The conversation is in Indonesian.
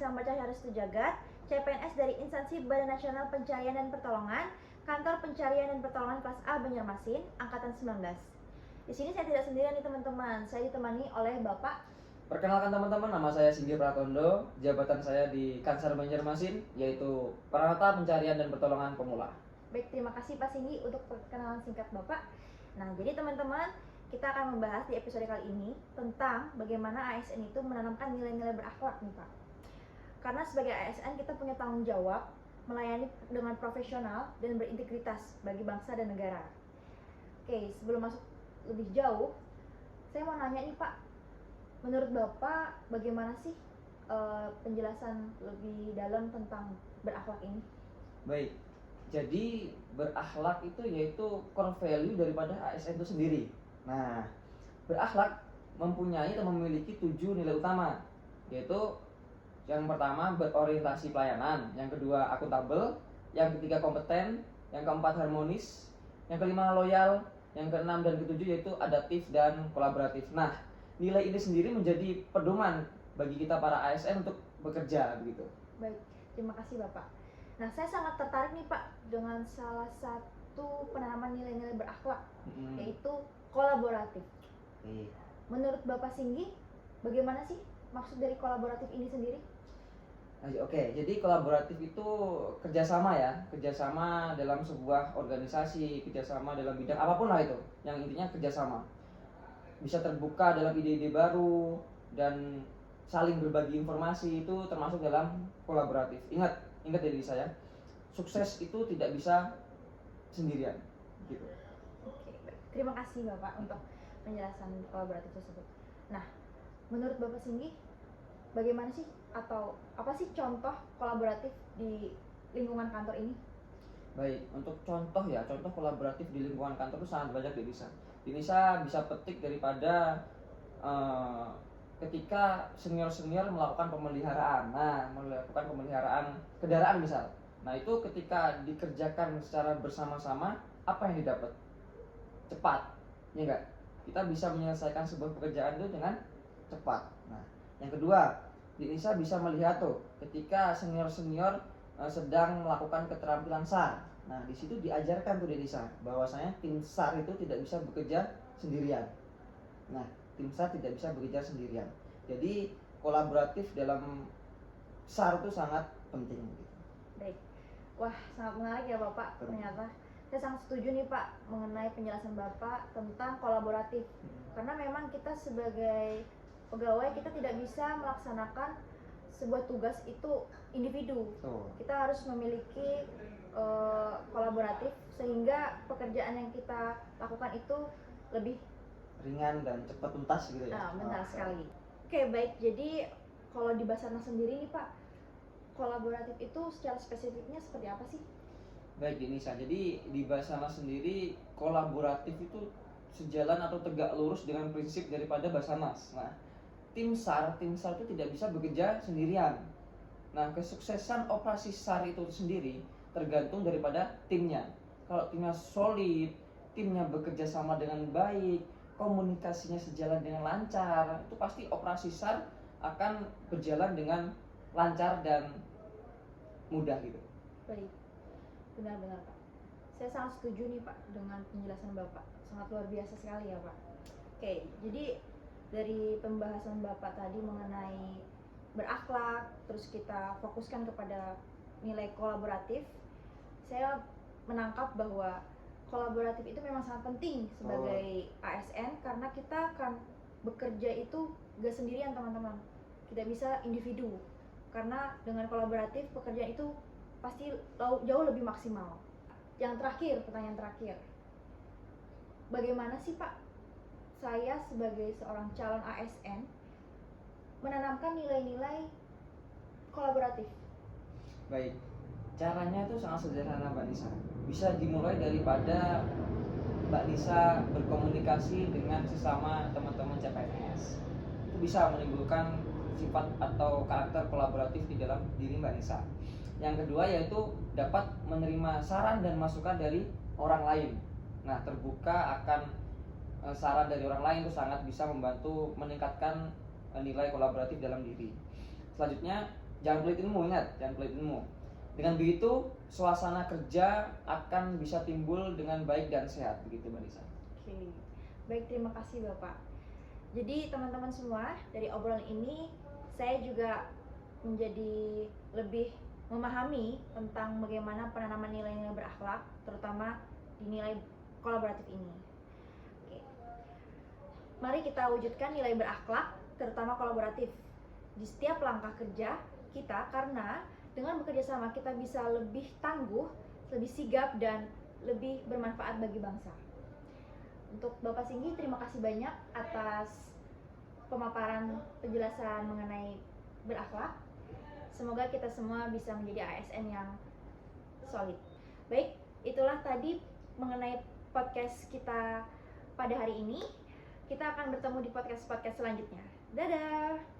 Sang Cahaya Restu Jagat, CPNS dari Instansi Badan Nasional Pencarian dan Pertolongan, Kantor Pencarian dan Pertolongan kelas A Banjarmasin, angkatan 19. Di sini saya tidak sendirian nih teman-teman, saya ditemani oleh Bapak. Perkenalkan teman-teman, nama saya Singgi Pratondo, jabatan saya di Kansar Banjarmasin, yaitu Peranata Pencarian dan Pertolongan Pemula. Baik, terima kasih Pak Singgi untuk perkenalan singkat Bapak. Nah, jadi teman-teman, kita akan membahas di episode kali ini tentang bagaimana ASN itu menanamkan nilai-nilai berakhlak nih Pak. Karena sebagai ASN kita punya tanggung jawab melayani dengan profesional dan berintegritas bagi bangsa dan negara. Oke, sebelum masuk lebih jauh, saya mau nanya nih Pak, menurut Bapak bagaimana sih penjelasan lebih dalam tentang berakhlak ini? Baik, jadi berakhlak itu yaitu core value daripada ASN itu sendiri. Nah, berakhlak mempunyai atau memiliki 7 nilai utama, yaitu yang pertama berorientasi pelayanan, yang kedua akuntabel, yang ketiga kompeten, yang keempat harmonis, yang kelima loyal, yang keenam dan ketujuh yaitu adaptif dan kolaboratif. Nah, nilai ini sendiri menjadi pedoman bagi kita para ASN untuk bekerja begitu. Baik, terima kasih Bapak. Nah, saya sangat tertarik nih Pak dengan salah satu penanaman nilai-nilai berakhlak, yaitu kolaboratif. Menurut Bapak Singgi, bagaimana sih maksud dari kolaboratif ini sendiri? Oke, jadi kolaboratif itu kerjasama ya, kerjasama dalam sebuah organisasi, kerjasama dalam bidang apapun lah itu, yang intinya kerjasama. Bisa terbuka dalam ide-ide baru dan saling berbagi informasi, itu termasuk dalam kolaboratif. Ingat dari saya, sukses itu tidak bisa sendirian gitu. Oke, baik. Terima kasih Bapak untuk penjelasan kolaboratif tersebut. Nah, menurut Bapak Singgi, bagaimana sih atau apa sih contoh kolaboratif di lingkungan kantor ini? Baik, untuk contoh kolaboratif di lingkungan kantor itu sangat banyak Denisa bisa petik daripada ketika senior-senior melakukan pemeliharaan. Nah, melakukan pemeliharaan kendaraan misal. Nah, itu ketika dikerjakan secara bersama-sama, apa yang didapat? Cepat, ya enggak? Kita bisa menyelesaikan sebuah pekerjaan itu dengan cepat. Nah, yang kedua, Denisa bisa melihat tuh ketika senior-senior sedang melakukan keterampilan SAR. Nah, di situ diajarkan tuh Denisa bahwasanya tim SAR itu tidak bisa bekerja sendirian. Nah, tim SAR tidak bisa bekerja sendirian. Jadi kolaboratif dalam SAR itu sangat penting. Baik, wah sangat menarik ya Bapak. Ternyata saya sangat setuju nih Pak mengenai penjelasan Bapak tentang kolaboratif. Karena memang kita sebagai pegawai kita tidak bisa melaksanakan sebuah tugas itu individu. Kita harus memiliki kolaboratif sehingga pekerjaan yang kita lakukan itu lebih ringan dan cepat tuntas gitu ya. Nah, benar sekali. Oke, baik. Jadi kalau di Basarnas sendiri nih Pak, kolaboratif itu secara spesifiknya seperti apa sih? Baik Denisa, jadi di Basarnas sendiri kolaboratif itu sejalan atau tegak lurus dengan prinsip daripada Basarnas. Nah, tim SAR itu tidak bisa bekerja sendirian. Nah, kesuksesan operasi SAR itu sendiri tergantung daripada timnya. Kalau timnya solid, timnya bekerja sama dengan baik, komunikasinya sejalan dengan lancar, itu pasti operasi SAR akan berjalan dengan lancar dan mudah gitu. Baik, benar-benar Pak. Saya sangat setuju nih Pak dengan penjelasan Bapak. Sangat luar biasa sekali ya Pak. Oke, jadi dari pembahasan Bapak tadi mengenai berakhlak, terus kita fokuskan kepada nilai kolaboratif, saya menangkap bahwa kolaboratif itu memang sangat penting sebagai ASN karena kita akan bekerja itu gak sendirian teman-teman, tidak bisa individu, karena dengan kolaboratif pekerjaan itu pasti jauh lebih maksimal. Yang terakhir, pertanyaan terakhir, bagaimana sih Pak saya sebagai seorang calon ASN menanamkan nilai-nilai kolaboratif? Baik, caranya itu sangat sederhana Mbak Nisa. Bisa dimulai daripada Mbak Nisa berkomunikasi dengan sesama teman-teman CPNS. Itu bisa menimbulkan sifat atau karakter kolaboratif di dalam diri Mbak Nisa. Yang kedua yaitu dapat menerima saran dan masukan dari orang lain. Nah, terbuka akan saran dari orang lain itu sangat bisa membantu meningkatkan nilai kolaboratif dalam diri. Selanjutnya Jangan pelit ilmu, ingat, jangan pelit ilmu. Dengan begitu, suasana kerja akan bisa timbul dengan baik dan sehat, begitu Mbak Nisa. Oke, baik, terima kasih Bapak. Jadi teman-teman semua, dari obrolan ini saya juga menjadi lebih memahami tentang bagaimana penanaman nilai-nilai berakhlak, terutama di nilai kolaboratif ini. Oke. Mari kita wujudkan nilai berakhlak, terutama kolaboratif, di setiap langkah kerja kita, karena dengan bekerja sama kita bisa lebih tangguh, lebih sigap, dan lebih bermanfaat bagi bangsa. Untuk Bapak Singgi, terima kasih banyak atas pemaparan penjelasan mengenai berakhlak. Semoga kita semua bisa menjadi ASN yang solid. Baik, itulah tadi mengenai podcast kita pada hari ini. Kita akan bertemu di podcast-podcast selanjutnya. Dadah!